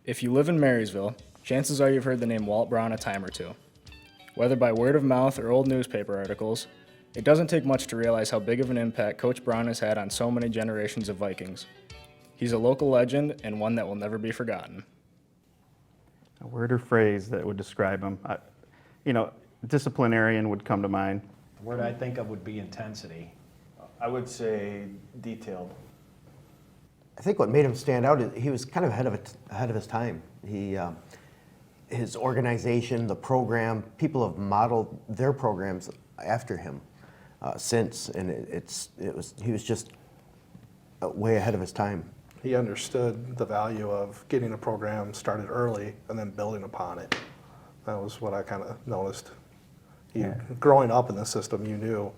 If you live in Marysville, chances are you've heard the name Walt Braun a time or two. Whether by word of mouth or old newspaper articles, it doesn't take much to realize how big of an impact Coach Braun has had on so many generations of Vikings. He's a local legend and one that will never be forgotten. A word or phrase that would describe him. Disciplinarian would come to mind. The word I think of would be intensity. I would say detailed. I think what made him stand out is he was kind of ahead of his time. His organization, the program, people have modeled their programs after him since, and he was just way ahead of his time. He understood the value of getting a program started early and then building upon it. That was what I kind of noticed. Growing up in the system, you knew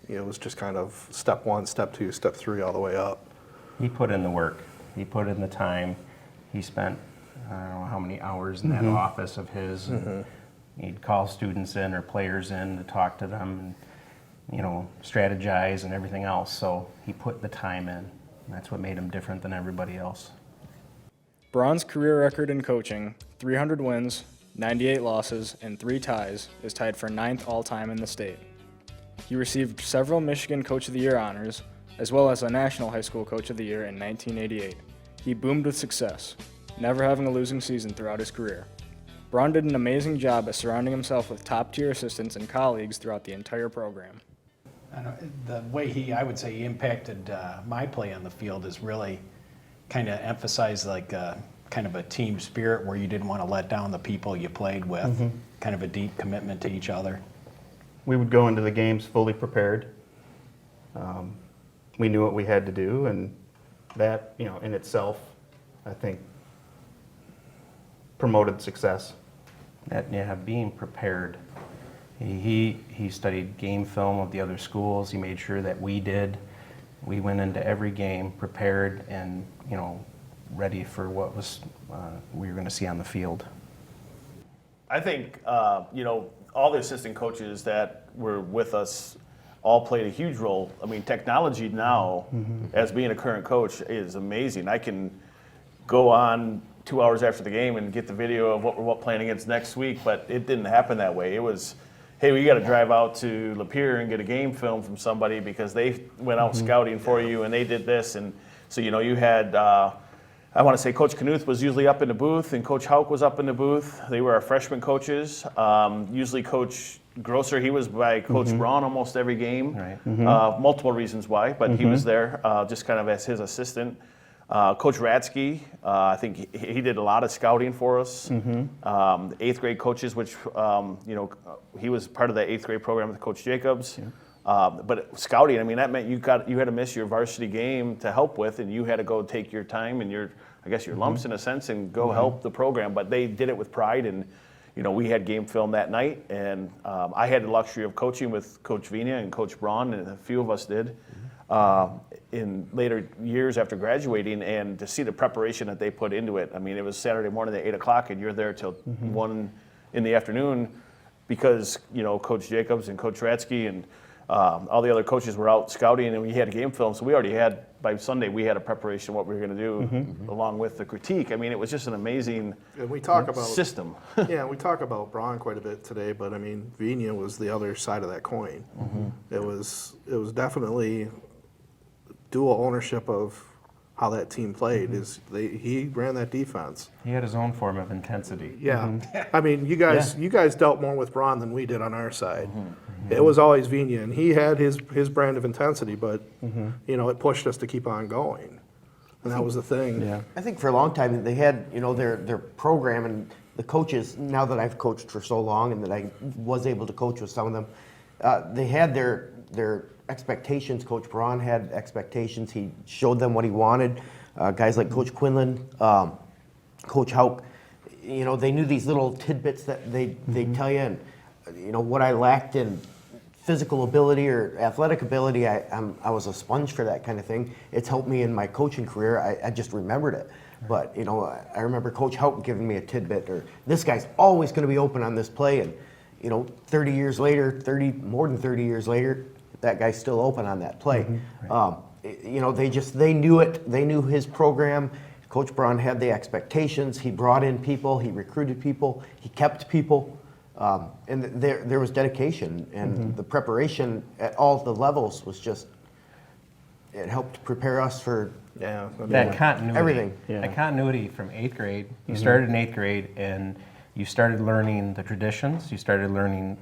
it was just kind of step one, step two, step three, all the way up. He put in the work. He put in the time. He spent, I don't know how many hours in that office of his. And he'd call students in or players in to talk to them and, strategize and everything else. So he put the time in. And that's what made him different than everybody else. Braun's career record in coaching, 300 wins, 98 losses, and 3 ties, is tied for 9th all-time in the state. He received several Michigan Coach of the Year honors, as well as a National High School Coach of the Year in 1988. He boomed with success, never having a losing season throughout his career. Braun did an amazing job at surrounding himself with top-tier assistants and colleagues throughout the entire program. The way I would say he impacted my play on the field is really kind of emphasized kind of a team spirit where you didn't want to let down the people you played with, kind of a deep commitment to each other. We would go into the games fully prepared. We knew what we had to do, and that, in itself, I think, promoted success. Being prepared. He studied game film of the other schools. He made sure that we did. We went into every game prepared and, ready for what we were going to see on the field. I think, all the assistant coaches that were with us all played a huge role. I mean, technology now, as being a current coach, is amazing. I can go on 2 hours after the game and get the video of what we're playing against next week, but it didn't happen that way. It was, hey, we got to drive out to Lapeer and get a game film from somebody because they went out scouting for you and they did this. And so, you had, I want to say Coach Knuth was usually up in the booth and Coach Hauk was up in the booth. They were our freshman coaches. Usually Coach Grosser, he was by Coach Braun almost every game. Right. Multiple reasons why, but he was there just kind of as his assistant. Coach Ratsky, I think he did a lot of scouting for us. The 8th grade coaches, which, he was part of the 8th grade program with Coach Jacobs. But scouting, I mean, that meant you had to miss your varsity game to help with, and you had to go take your time and your lumps in a sense and go help the program. But they did it with pride, and we had game film that night, and I had the luxury of coaching with Coach Vina and Coach Braun, and a few of us did in later years after graduating, and to see the preparation that they put into it. I mean, it was Saturday morning at 8 o'clock, and you're there till 1 in the afternoon because Coach Jacobs and Coach Ratsky and all the other coaches were out scouting, and we had a game film, so we already had, by Sunday, we had a preparation of what we were going to do along with the critique. I mean, it was just an amazing system. Yeah, we talk about Braun quite a bit today, but I mean, Vina was the other side of that coin. It was definitely dual ownership of how that team played. He ran that defense. He had his own form of intensity. Yeah, I mean, you guys dealt more with Braun than we did on our side. It was always Vina, and he had his brand of intensity, but it pushed us to keep on going, and that was the thing. Yeah. I think for a long time they had their program, and the coaches. Now that I've coached for so long, and that I was able to coach with some of them, they had their expectations. Coach Braun had expectations. He showed them what he wanted. Guys like Coach Quinlan, Coach Hauk, they knew these little tidbits that they'd tell you. And what I lacked in physical ability or athletic ability, I was a sponge for that kind of thing. It's helped me in my coaching career. I just remembered it. But I remember Coach Hauk giving me a tidbit, or this guy's always going to be open on this play, and 30 years later, more than 30 years later, that guy's still open on that play. They knew it. They knew his program. Coach Braun had the expectations. He brought in people. He recruited people. He kept people. And there was dedication. And the preparation at all the levels was just, it helped prepare us for Yeah. That continuity. everything. Yeah. That continuity from 8th grade. You started in 8th grade and you started learning the traditions. You started learning,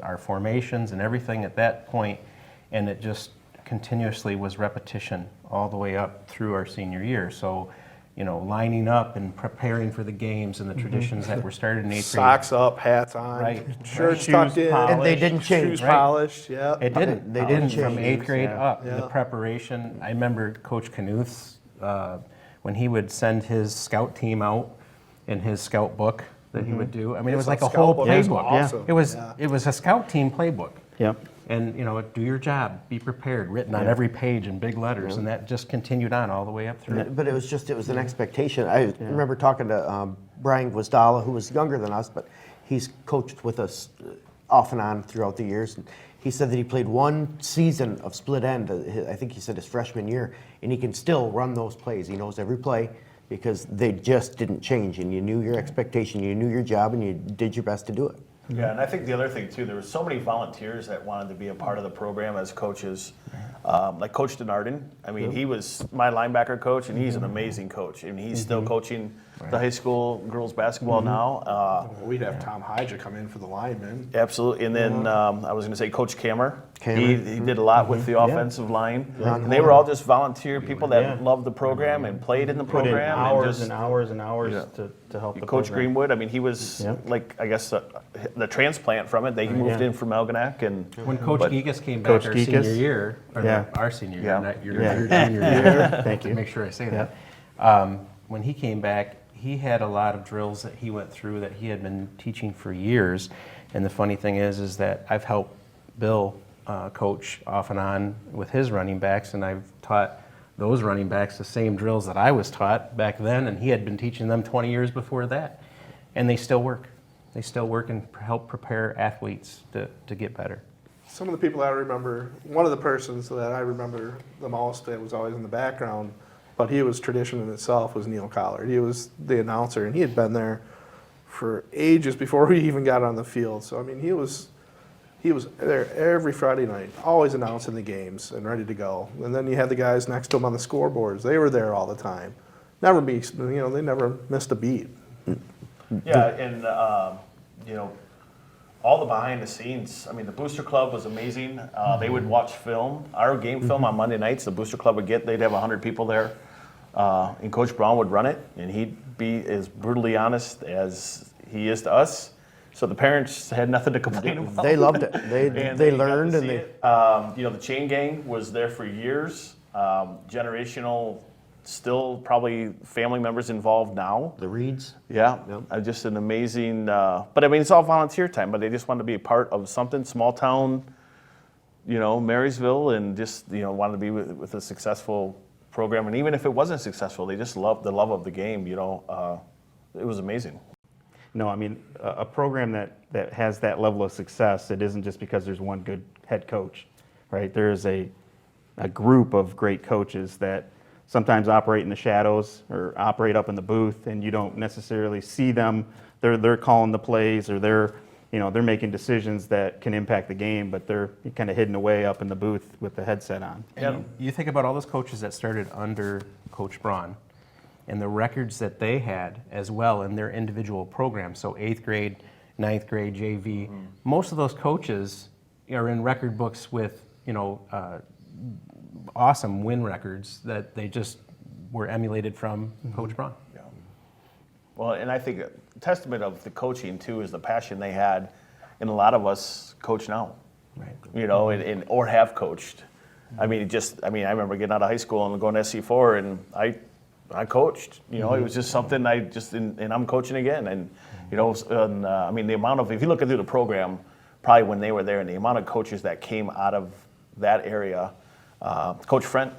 our formations and everything at that point, and it just continuously was repetition all the way up through our senior year. So, lining up and preparing for the games and the traditions that were started in 8th grade. Socks up, hats on, Right. shirts Shoes tucked in, polished. And they didn't change. shoes Right. polished. Yeah. It didn't. They And didn't from change. 8th grade Yeah. up. The Yeah. preparation. I remember Coach Knuth's when he would send his scout team out in his scout book that he would do. I mean, it was His like a scout whole book is playbook. awesome. It was Yeah. it was a scout team playbook. Yep. And do your job, be prepared, written on every page in big letters, and that just continued on all the way up through. But it was an expectation. I remember talking to Brian Gwizdala, who was younger than us, but he's coached with us off and on throughout the years. And he said that he played one season of split end, I think he said his freshman year, and he can still run those plays. He knows every play because they just didn't change, and you knew your expectation, you knew your job, and you did your best to do it. Yeah, and I think the other thing too, there were so many volunteers that wanted to be a part of the program as coaches. Like Coach Denarden, I mean, he was my linebacker coach, and he's an amazing coach, and he's still coaching the high school girls basketball now. We'd have Tom Hydra come in for the linemen. Absolutely, and then I was going to say Coach Kammer. Kammer. He did a lot with the offensive line, and they were all just volunteer people that loved the program and played in the Put in program. hours just, and hours and hours Yeah. to help the Coach program. Greenwood, I mean, he was Yep. like, I guess, the transplant from it. They moved Yeah. in from Elginak, and When Coach but- Gigas came back Coach our Gigas? senior year, or Yeah. our senior year, Yeah. not your Yeah. junior year. Thank To you. make sure I say that. Yeah. When he came back, he had a lot of drills that he went through that he had been teaching for years. And the funny thing is that I've helped Bill coach off and on with his running backs, and I've taught those running backs the same drills that I was taught back then, and he had been teaching them 20 years before that. And they still work. They still work and help prepare athletes to get better. Some of the people I remember, one of the persons that I remember the most that was always in the background, but he was tradition in itself, was Neil Collard. He was the announcer, and he had been there for ages before we even got on the field. So, I mean, he was there every Friday night, always announcing the games and ready to go. And then you had the guys next to him on the scoreboards. They were there all the time. They never missed a beat. Yeah, and all the behind the scenes. I mean, the Booster Club was amazing. They would watch film, our game film on Monday nights. The Booster Club they'd have 100 people there, and Coach Braun would run it, and he'd be as brutally honest as he is to us. So the parents had nothing to complain about. They loved it. And They got to learned and see they. it. The chain gang was there for years. Generational, still probably family members involved now. The Reeds. Yeah, Yep. just an amazing. But I mean, it's all volunteer time. But they just want to be a part of something small town, Marysville, and just wanted to be with a successful program. And even if it wasn't successful, they just loved the love of the game. It was amazing. No, I mean, a program that has that level of success, it isn't just because there's one good head coach, right? There is a group of great coaches that sometimes operate in the shadows or operate up in the booth, and you don't necessarily see them. They're calling the plays, or they're making decisions that can impact the game, but they're kind of hidden away up in the booth with the headset on. And you think about all those coaches that started under Coach Braun and the records that they had as well in their individual programs. So 8th grade, 9th grade, JV. Most of those coaches are in record books with, awesome win records that they just were emulated from Coach Braun. Yeah. Well, and I think a testament of the coaching too is the passion they had, and a lot of us coach now. Right. Or have coached. I mean, I remember getting out of high school and going to SC4, and I coached. It was just something and I'm coaching again. And the amount of, if you look through the program, probably when they were there, and the amount of coaches that came out of that area. Coach Frent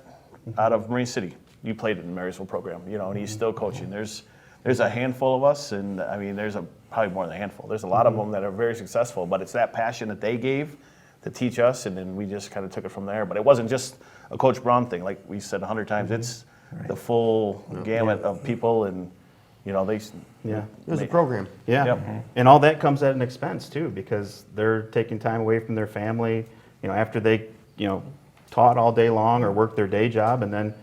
out of Marine City, you played in the Marysville program, and he's still coaching. There's a handful of us, and I mean, there's probably more than a handful. There's a lot of them that are very successful, but it's that passion that they gave to teach us, and then we just kind of took it from there. But it wasn't just a Coach Braun thing, like we said 100 times. the full gamut of people, and they. Yeah. It was a program. Yeah, Yep. and all that comes at an expense too, because they're taking time away from their family, after they, taught all day long or worked their day job, and then,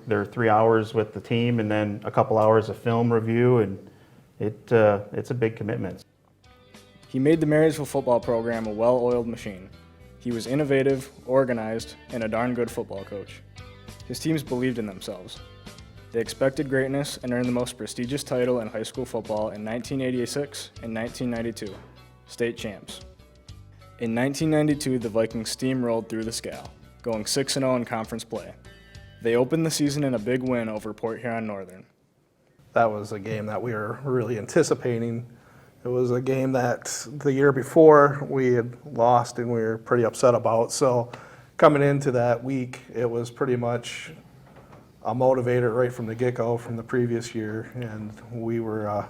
they're 3 hours with the team, and then a couple hours of film review, and it's a big commitment. He made the Marysville football program a well-oiled machine. He was innovative, organized, and a darn good football coach. His teams believed in themselves. They expected greatness and earned the most prestigious title in high school football in 1986 and 1992, state champs. In 1992, the Vikings steamrolled through the Scal, going 6-0 in conference play. They opened the season in a big win over Port Huron Northern. That was a game that we were really anticipating. It was a game that the year before we had lost and we were pretty upset about. So coming into that week, it was pretty much a motivator right from the get-go from the previous year, and we were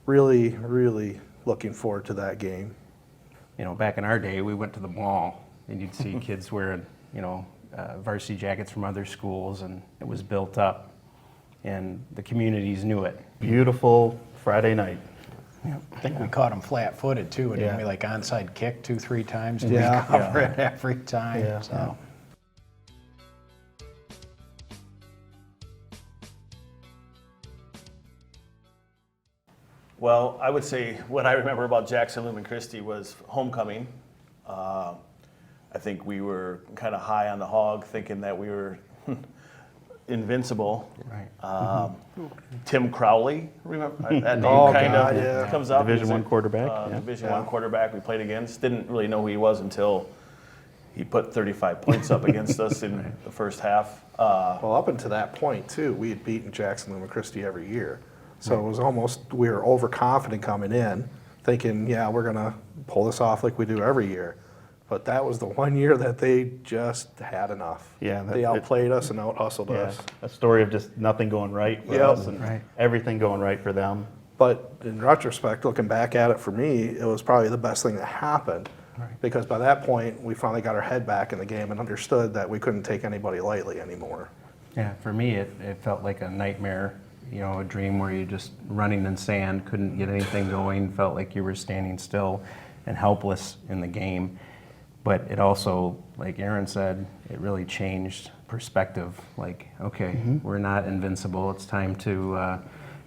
really, really looking forward to that game. Back in our day, we went to the mall, and you'd see kids wearing, varsity jackets from other schools, and it was built up, and the communities knew it. Beautiful Friday night. I think we caught him flat-footed too, and Yeah. we onside kick 2-3 times to Yeah. recover it every time. Yeah. So. Well, I would say what I remember about Jackson Lumen Christi was homecoming. I think we were kind of high on the hog, thinking that we were invincible. Right. Tim Crowley, remember that name? Oh, kind God, of yeah. comes up. Division He was I quarterback, yeah. Division Yeah. I quarterback we played against. Didn't really know who he was until he put 35 points up against us in the first half. Well, up until that point too, we had beaten Jackson Lumen Christi every year. So it was almost, we were overconfident coming in, thinking, yeah, we're gonna pull this off like we do every year. But that was the one year that they just had enough. Yeah, They outplayed us and out-hustled Yeah, us. a story of just nothing going right for Yep. us and Right. everything going right for them. But in retrospect, looking back at it, for me, it was probably the best thing that happened. Right. Because by that point, we finally got our head back in the game and understood that we couldn't take anybody lightly anymore. Yeah, for me, it felt like a nightmare, a dream where you just running in sand, couldn't get anything going, felt like you were standing still and helpless in the game. But it also, like Aaron said, it really changed perspective. Like, okay, we're not invincible. It's time to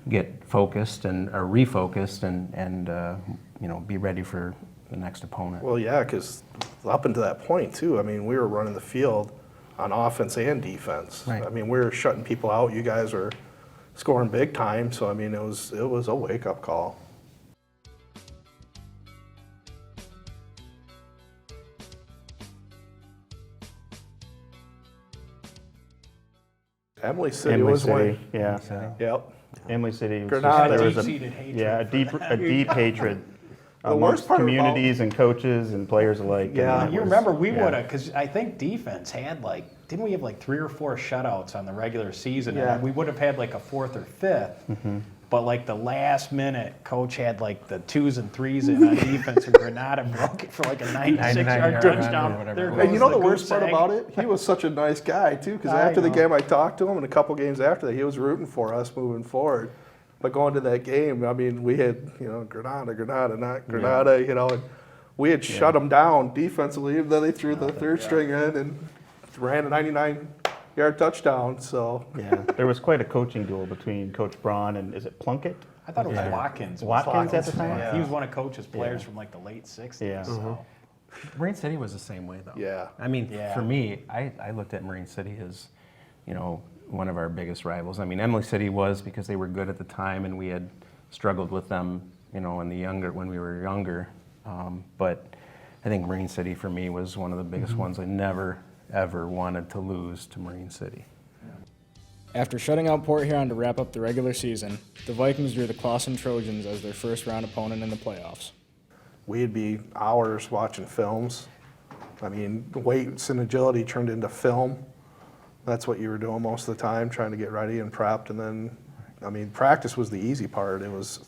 get focused and refocused and be ready for the next opponent. Well, yeah, because up until that point, too, I mean, we were running the field on offense and defense. Right. I mean, we were shutting people out. You guys were scoring big time. So, I mean, it was a wake-up call. Emily City Emily was one. City, yeah. Yep. Emily City was Granada. just, there was Deep-seated hatred a deep hatred The worst amongst part about- communities and coaches and players alike. and Yeah. it You was- remember we yeah. would have, because I think defense had didn't we have 3 or 4 shutouts on the regular season? Yeah. And we would have had a 4th or 5th. But the last minute, coach had the 2s and 3s in on defense, and Granada broke it for a 96-yard 99-yard touchdown. or whatever There it was. goes And you know the goose worst part egg. about it? He was such a nice guy, too, because I after the know. game I talked to him, and a couple games after that, he was rooting for us moving forward. But going to that game, I mean, we had, Granada, not Granada, and we had shut them down defensively, and then they threw the third string in and ran a 99-yard touchdown, so. Yeah, there was quite a coaching duel between Coach Braun and, is it Plunkett? I thought it was Yeah. Watkins. Watkins at the time? Yeah. He was one of Coach's players Yeah. from the late 60s. Yeah. So. Marine City was the same way, though. Yeah. I mean, Yeah. for me, I looked at Marine City as, one of our biggest rivals. I mean, Emily City was because they were good at the time, and we had struggled with them, when we were younger. But I think Marine City for me was one of the biggest ones. I never ever wanted to lose to Marine City. After shutting out Port Huron to wrap up the regular season, the Vikings drew the Clawson Trojans as their first-round opponent in the playoffs. We'd be hours watching films. I mean, weights and agility turned into film. That's what you were doing most of the time, trying to get ready and prepped. And then, I mean, practice was the easy part. It was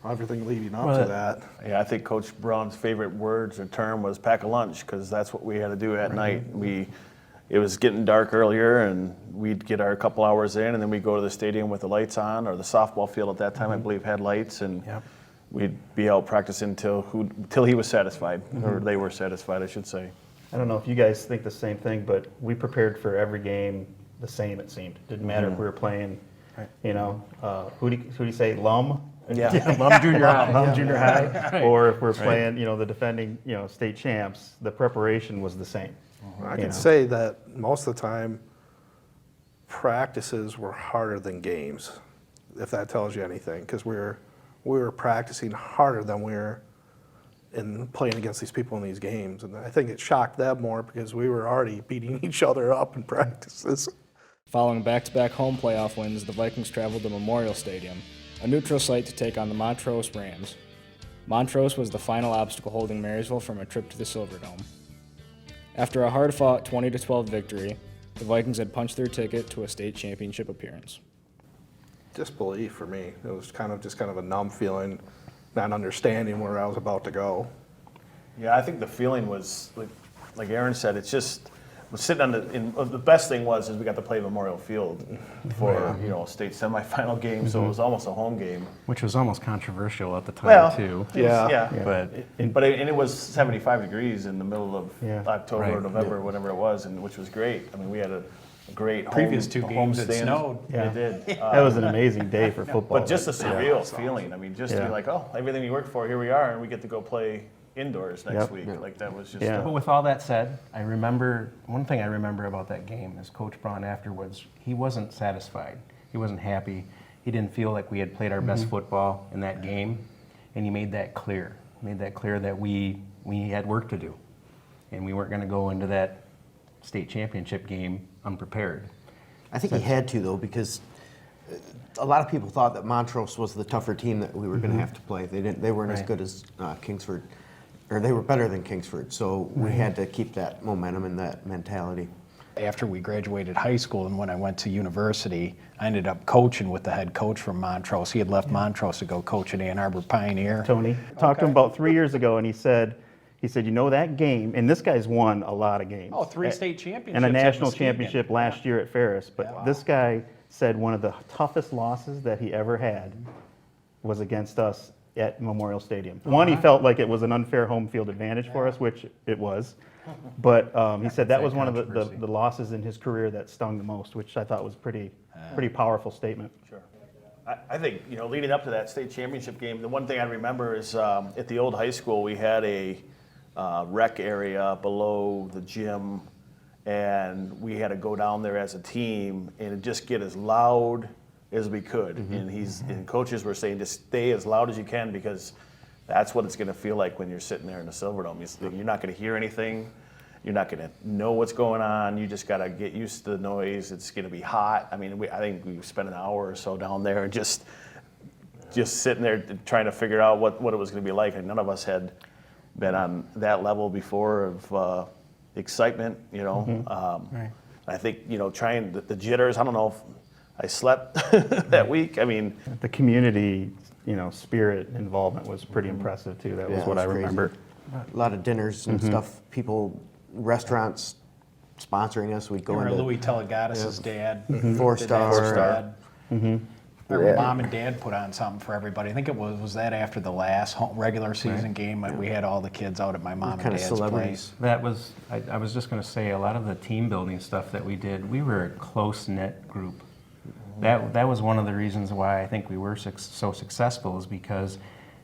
everything leading up to that. Yeah, I think Coach Braun's favorite words or term was pack a lunch, because that's what we had to do at night. We it was getting dark earlier, and we'd get our couple hours in, and then we'd go to the stadium with the lights on, or the softball field at that time, I believe, had lights, and we'd be out practicing till he was satisfied, or they were satisfied, I should say. I don't know if you guys think the same thing, but we prepared for every game the same, it seemed. Didn't matter if we were playing, you know, who do you say, Lum? Yeah. Lum Junior High. Lum Junior High, or if we're playing, you know, the defending, you know, state champs, the preparation was the same. I You can know. say that most of the time, practices were harder than games, if that tells you anything, because we were practicing harder than we were in playing against these people in these games, and I think it shocked them more because we were already beating each other up in practices. Following back-to-back home playoff wins, the Vikings traveled to Memorial Stadium, a neutral site to take on the Montrose Rams. Montrose was the final obstacle holding Marysville from a trip to the Silverdome. After a hard-fought 20-12 victory, the Vikings had punched their ticket to a state championship appearance. Disbelief for me. It was kind of a numb feeling, not understanding where I was about to go. Yeah, I think the feeling was, like Aaron said, it's just sitting on the best thing is we got to play Memorial Field for, you know, a state semifinal game, so it was almost a home game. Which was almost controversial at the time, Well, too. Yeah. But And it was 75 degrees in the middle of October or Right. November, whatever it was, and which was great. I mean, we had a great Previous home, two home games, it stand. snowed. It did. That was an amazing day for football. But just a surreal feeling. I mean, just to Yeah. be like, oh, everything we worked for, here we are, and we get to go play indoors next Yep. week. Like, that was just Yeah. But with all that said, I remember, one thing I remember about that game is Coach Braun afterwards, he wasn't satisfied. He wasn't happy. He didn't feel like we had played our best football in that game, and he made that clear. He made that clear that we had work to do, and we weren't going to go into that state championship game unprepared. I think he had to, though, because a lot of people thought that Montrose was the tougher team that we were going to have to play. They weren't as Right. good as Kingsford, or they were better than Kingsford. So we had to keep that momentum and that mentality. After we graduated high school and when I went to university, I ended up coaching with the head coach from Montrose. He had left Montrose to go coach at Ann Arbor Pioneer. Tony talked to him about 3 years ago, and he said, you know that game, and this guy's won a lot of games. Oh, 3 state championships. And a at national Muskegon. championship last year at Ferris. But Yeah. this guy said one of the toughest losses that he ever had was against us at Memorial Stadium. One, he felt like it was an unfair home field advantage for us, which it was. But he said that was one of the losses in his career that stung the most, which I thought was pretty powerful statement. Sure. I think, you know, leading up to that state championship game, the one thing I remember is at the old high school, we had a rec area below the gym, and we had to go down there as a team and just get as loud as we could. And coaches were saying, just stay as loud as you can, because that's what it's going to feel like when you're sitting there in the Silverdome. You're not going to hear anything. You're not going to know what's going on. You just got to get used to the noise. It's going to be hot. I mean, I think we spent an hour or so down there just sitting there trying to figure out what it was going to be like. And none of us had been on that level before of excitement, you know. Right. I think, you know, trying the jitters. I don't know if I slept that week. I mean, The community, you know, spirit involvement was pretty impressive too. That was Yeah, what it I was crazy. remember. A lot of dinners and stuff. People, restaurants sponsoring us. We'd go Remember into Louis Telegatis' dad? Four-star. Dad. Remember Mom and Dad put on something for everybody. I think it was that after the last regular season game. We had all the kids out at my mom and kind of dad's celebrities. place. That was, I was just going to say, a lot of the team building stuff that we did, we were a close-knit group. That was one of the reasons why I think we were so successful, is because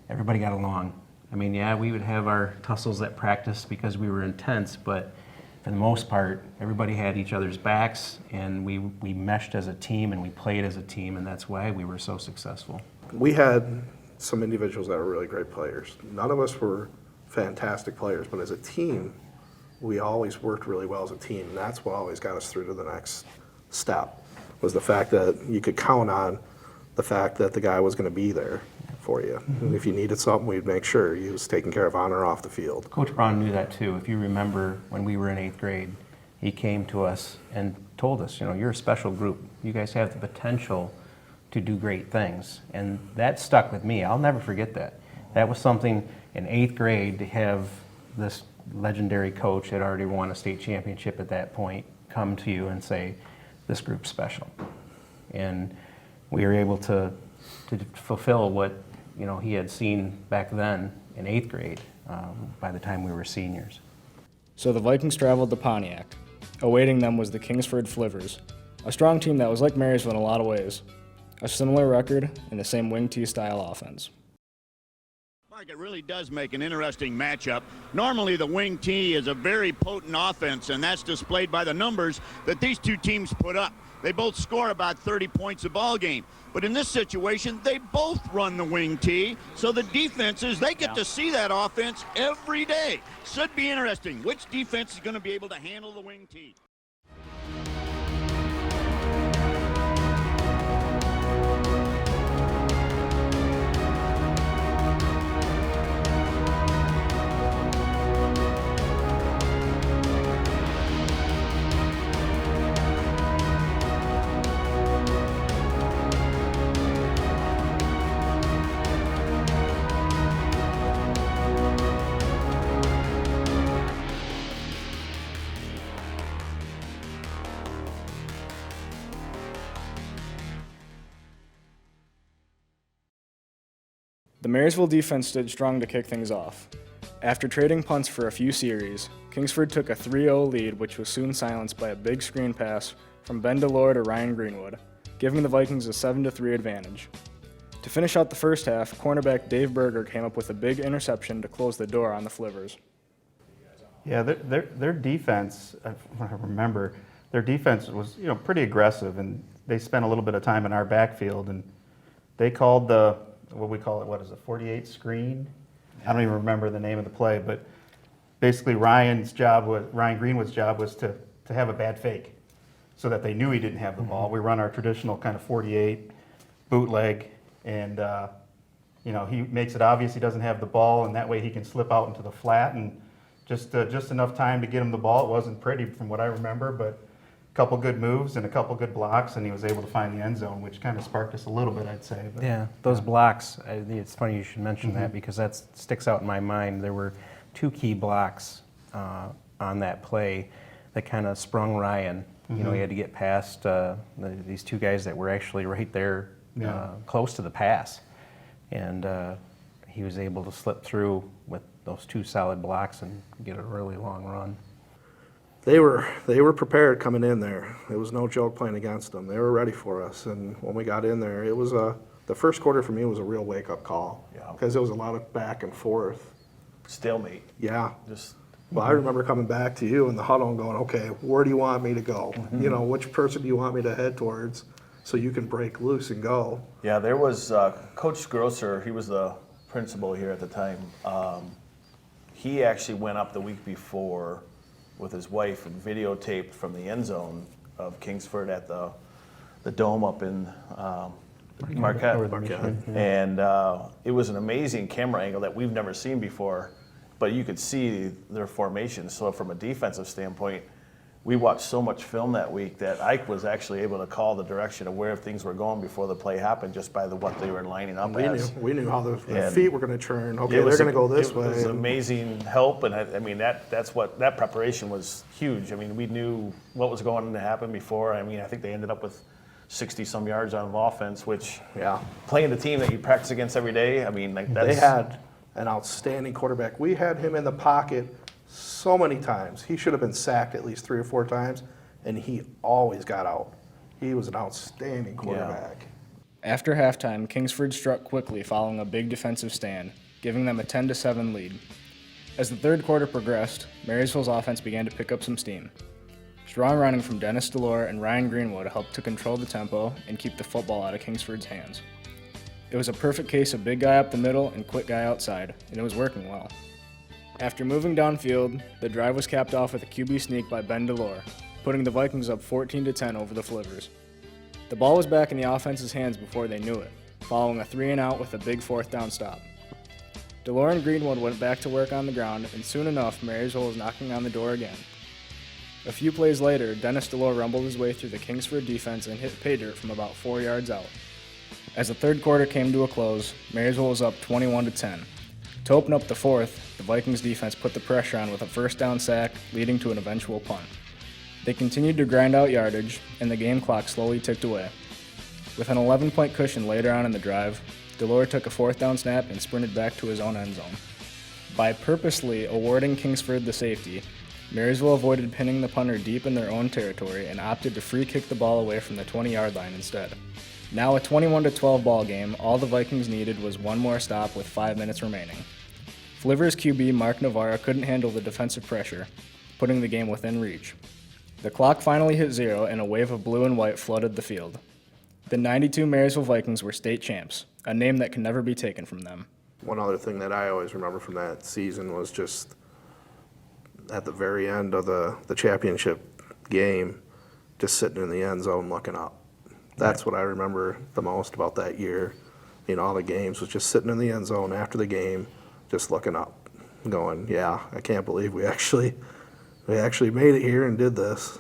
everybody got along. I mean, yeah, we would have our tussles at practice because we were intense, but for the most part, everybody had each other's backs, and we meshed as a team, and we played as a team, and that's why we were so successful. We had some individuals that were really great players. None of us were fantastic players, but as a team, we always worked really well as a team. And that's what always got us through to the next step, was the fact that you could count on the fact that the guy was going to be there for you. And if you needed something, we'd make sure he was taken care of on or off the field. Coach Braun knew that too. If you remember when we were in 8th grade, he came to us and told us, you know, you're a special group. You guys have the potential to do great things. And that stuck with me. I'll never forget that. That was something in 8th grade, to have this legendary coach had already won a state championship at that point come to you and say, this group's special. And we were able to fulfill what he had seen back then in 8th grade by the time we were seniors. So the Vikings traveled to Pontiac. Awaiting them was the Kingsford Flivvers, a strong team that was like Marysville in a lot of ways. A similar record and the same wing T style offense. Mark, it really does make an interesting matchup. Normally the wing T is a very potent offense, and that's displayed by the numbers that these two teams put up. They both score about 30 points a ball game. But in this situation, they both run the wing T, so the defenses, they get to see that offense every day. Should be interesting. Which defense is going to be able to handle the wing T? The Marysville defense stood strong to kick things off. After trading punts for a few series, Kingsford took a 3-0 lead, which was soon silenced by a big screen pass from Ben DeLore to Ryan Greenwood, giving the Vikings a 7-3 advantage. To finish out the first half, cornerback Dave Berger came up with a big interception to close the door on the Flivvers. Yeah, their defense, I remember, their defense was pretty aggressive, and they spent a little bit of time in our backfield, and they called what we call it, what is it, 48 screen? I don't even remember the name of the play, but basically Ryan Greenwood's job was to have a bad fake so that they knew he didn't have the ball. We run our traditional kind of 48 bootleg, and he makes it obvious he doesn't have the ball, and that way he can slip out into the flat, and just enough time to get him the ball. It wasn't pretty from what I remember, but a couple good moves and a couple good blocks, and he was able to find the end zone, which kind of sparked us a little bit, I'd say. But, Yeah, those blocks, it's funny you should mention that because that sticks out in my mind. There were 2 key blocks on that play that kind of sprung Ryan. He had to get past these 2 guys that were actually right there close to the pass. And he was able to slip through with those 2 solid blocks and get a really long run. They were prepared coming in there. It was no joke playing against them. They were ready for us, and when we got in there, it was the first quarter for me was a real wake-up call because there was a lot of back and forth. Stalemate. Yeah. Just Well, I remember coming back to you in the huddle and going, okay, where do you want me to go? Which person do you want me to head towards so you can break loose and go? Yeah, there was Coach Grosser. He was the principal here at the time. He actually went up the week before with his wife and videotaped from the end zone of Kingsford at the dome up in Marquette. And it was an amazing camera angle that we've never seen before, but you could see their formation. So from a defensive standpoint, we watched so much film that week that Ike was actually able to call the direction of where things were going before the play happened just by what they were lining up as. We knew how the And feet were going to turn. Okay, It was they're going to go this way. It was amazing help, and I mean that preparation was huge. I mean, we knew what was going to happen before. I mean, I think they ended up with 60-some yards on offense, which playing the team that you practice against every day. I mean, like that's, They had an outstanding quarterback. We had him in the pocket so many times. He should have been sacked at least 3 or 4 times, and he always got out. He was an outstanding quarterback. After halftime, Kingsford struck quickly following a big defensive stand, giving them a 10-7 lead. As the third quarter progressed, Marysville's offense began to pick up some steam. Strong running from Dennis DeLore and Ryan Greenwood helped to control the tempo and keep the football out of Kingsford's hands. It was a perfect case of big guy up the middle and quick guy outside, and it was working well. After moving downfield, the drive was capped off with a QB sneak by Ben DeLore, putting the Vikings up 14-10 over the Flivvers. The ball was back in the offense's hands before they knew it, following a 3-and-out with a big 4th down stop. DeLore and Greenwood went back to work on the ground, and soon enough, Marysville was knocking on the door again. A few plays later, Dennis DeLore rumbled his way through the Kingsford defense and hit pay dirt from about 4 yards out. As the third quarter came to a close, Marysville was up 21-10. To open up the fourth, the Vikings defense put the pressure on with a first down sack, leading to an eventual punt. They continued to grind out yardage, and the game clock slowly ticked away. With an 11-point cushion later on in the drive, Delore took a fourth down snap and sprinted back to his own end zone. By purposely awarding Kingsford the safety, Marysville avoided pinning the punter deep in their own territory and opted to free kick the ball away from the 20-yard line instead. Now a 21-12 ball game, all the Vikings needed was one more stop with 5 minutes remaining. Flivers QB Mark Navarra couldn't handle the defensive pressure, putting the game within reach. The clock finally hit 0 and a wave of blue and white flooded the field. The 92 Marysville Vikings were state champs, a name that can never be taken from them. One other thing that I always remember from that season was just at the very end of the championship game, just sitting in the end zone looking up. That's what I remember the most about that year. All the games was just sitting in the end zone after the game, just looking up, going, yeah, I can't believe we actually made it here and did this.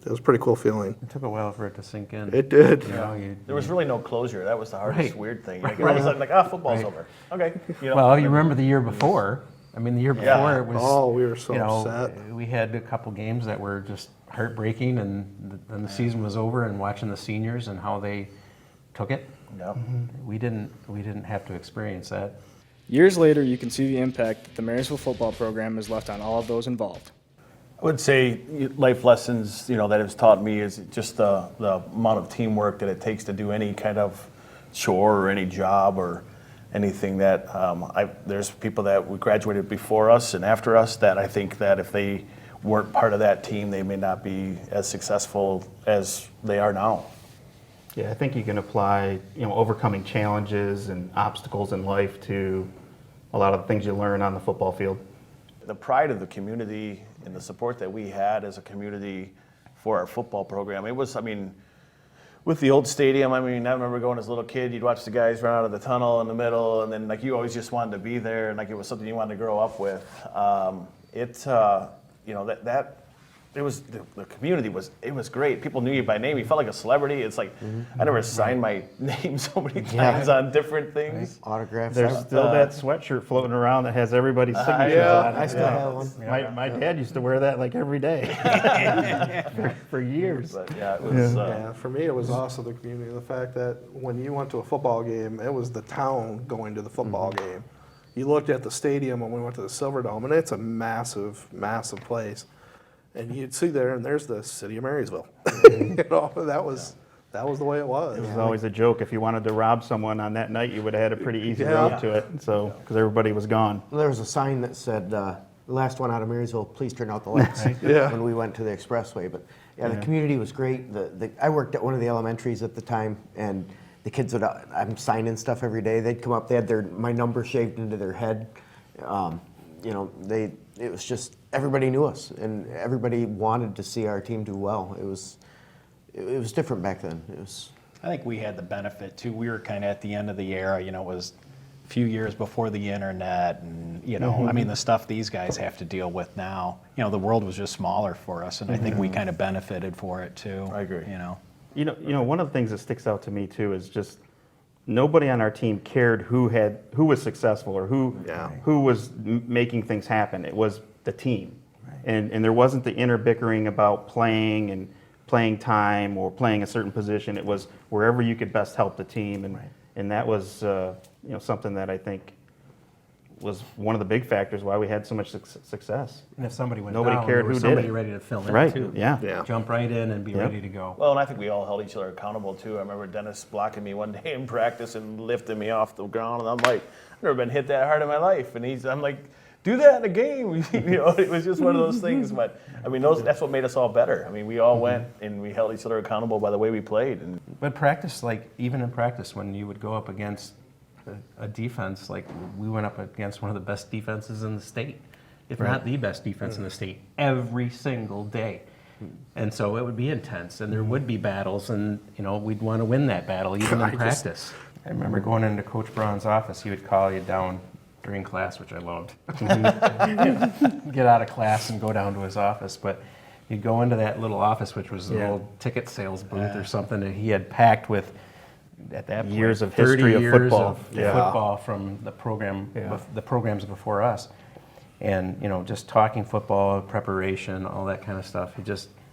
It was a pretty cool feeling. It took a while for it to sink in. It did. There was really no closure. That was the hardest Right. weird thing. Like, all of a sudden, football's over. Okay. Well, you remember the year before. I mean, the year before it was. Oh, we were so upset. We had a couple games that were just heartbreaking, and then the season was over. And watching the seniors and how they took it, Yep. we didn't have to experience that. Years later, you can see the impact that the Marysville football program has left on all of those involved. I would say life lessons, that it's taught me is just the amount of teamwork that it takes to do any kind of chore or any job or anything that there's people that graduated before us and after us that I think that if they weren't part of that team, they may not be as successful as they are now. Yeah, I think you can apply, overcoming challenges and obstacles in life to a lot of the things you learn on the football field. The pride of the community and the support that we had as a community for our football program, it was, with the old stadium, I remember going as a little kid, you'd watch the guys run out of the tunnel in the middle, and then you always just wanted to be there, and it was something you wanted to grow up with. It was the community was great. People knew you by name. You felt like a celebrity. It's like I never signed my name so many times on different things. Autographs. There's still that sweatshirt floating around that has everybody's signatures on it. I still have one. My dad used to wear that like every day for years. But it was. Yeah, for me, it was also the community. The fact that when you went to a football game, it was the town going to the football game. You looked at the stadium when we went to the Silverdome, and it's a massive, massive place. And you'd see there, and there's the city of Marysville. That was the way it was. It was always a joke. If you wanted to rob someone on that night, you would have had a pretty easy road to it. So, because everybody was gone. Well, there was a sign that said, the last one out of Marysville, please turn out the lights Yeah. when we went to the expressway. But the community was great. I worked at one of the elementaries at the time, and the kids I'm signing stuff every day. They'd come up, they had my number shaved into their head. It was just, everybody knew us, and everybody wanted to see our team do well. It was different back then. I think we had the benefit too. We were kind of at the end of the era. It was a few years before the internet, and the stuff these guys have to deal with now. The world was just smaller for us, and I think we kind of benefited for it too. I agree. One of the things that sticks out to me too is just nobody on our team cared who was successful or who was making things happen. It was the team, and there wasn't the inner bickering about playing and playing time or playing a certain position. It was wherever you could best help the team, and that was something that I think was one of the big factors why we had so much success. And if somebody went Nobody down, cared there was who did somebody it. ready to fill in Right, too. yeah. Jump right in and be Yep. ready to go. Well, and I think we all held each other accountable too. I remember Dennis blocking me one day in practice and lifting me off the ground, and I'm like, I've never been hit that hard in my life. And I'm like, do that in a game. It was just one of those things. But that's what made us all better. We all went and we held each other accountable by the way we played. And But practice, even in practice, when you would go up against a defense, we went up against one of the best defenses in the state, if not the best defense in the state, every single day. And so it would be intense, and there would be battles, and we'd want to win that battle even in practice. I remember going into Coach Braun's office. He would call you down during class, which I loved. Get out of class and go down to his office, but you'd go into that little office, which was an old ticket sales booth or something that he had packed with at that point, Years of 30 history of years football. of Yeah. football from the program, Yeah. the programs before us. And, you know, just talking football, preparation, all that kind of stuff.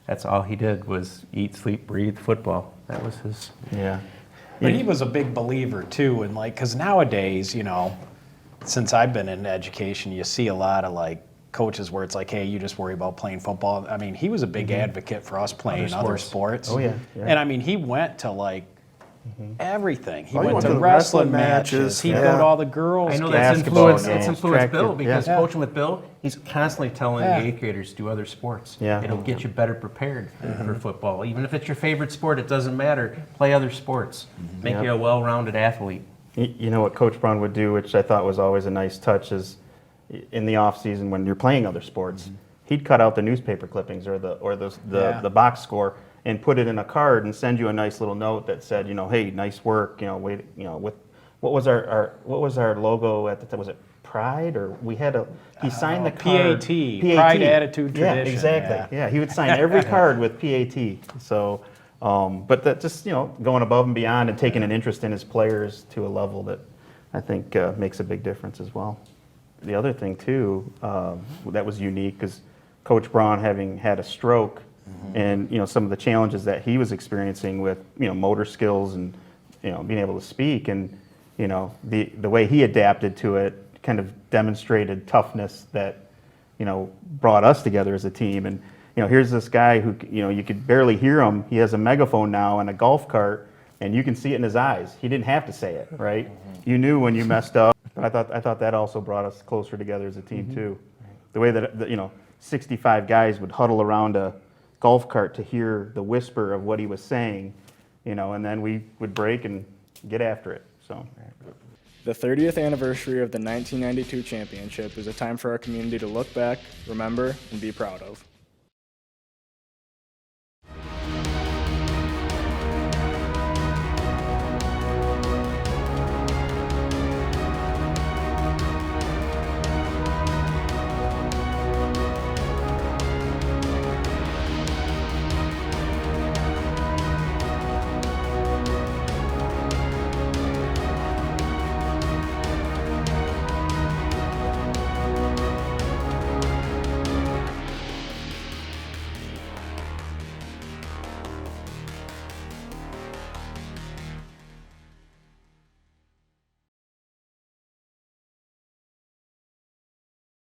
That's all he did was eat, sleep, breathe football. That was his. Yeah. But he was a big believer too, and like, because nowadays, you know, since I've been in education, you see a lot of like coaches where it's like, hey, you just worry about playing football. I mean, he was a big advocate for us playing other sports. Oh, yeah, yeah. And I mean, he went to like everything. He Oh, he went went to to the wrestling wrestling matches. matches, He'd yeah. go to all the girls' I know games. that's Basketball influenced. It's games, influenced track Bill and- because yeah. coaching with Bill, he's constantly telling Yeah. the 8th graders do other sports. Yeah. It'll get you better prepared for football. Even if it's your favorite sport, it doesn't matter. Play other sports. Make you a well-rounded athlete. You know what Coach Braun would do, which I thought was always a nice touch, is in the off season when you're playing other sports, he'd cut out the newspaper clippings or Yeah. the box score and put it in a card and send you a nice little note that said, you know, hey, nice work, you know, wait, you know, with what was our logo at the time? Was it Pride, or we had he signed the card PAT, Pride, Attitude, Yeah, Tradition, exactly. yeah. Yeah, he would sign every card with PAT. So, but that just, you know, going above and beyond and taking an interest in his players to a level that I think makes a big difference as well. The other thing too that was unique is Coach Braun having had a stroke, and you know some of the challenges that he was experiencing with, you know, motor skills and, you know, being able to speak, and you know the way he adapted to it kind of demonstrated toughness that, you know, brought us together as a team. And you know, here's this guy who, you know, you could barely hear him. He has a megaphone now and a golf cart, and you can see it in his eyes. He didn't have to say it, right? You knew when you messed up. But I thought that also brought us closer together as a team too. The way that, you know, 65 guys would huddle around a golf cart to hear the whisper of what he was saying, you know, and then we would break and get after it. So. The 30th anniversary of the 1992 championship is a time for our community to look back, remember, and be proud of.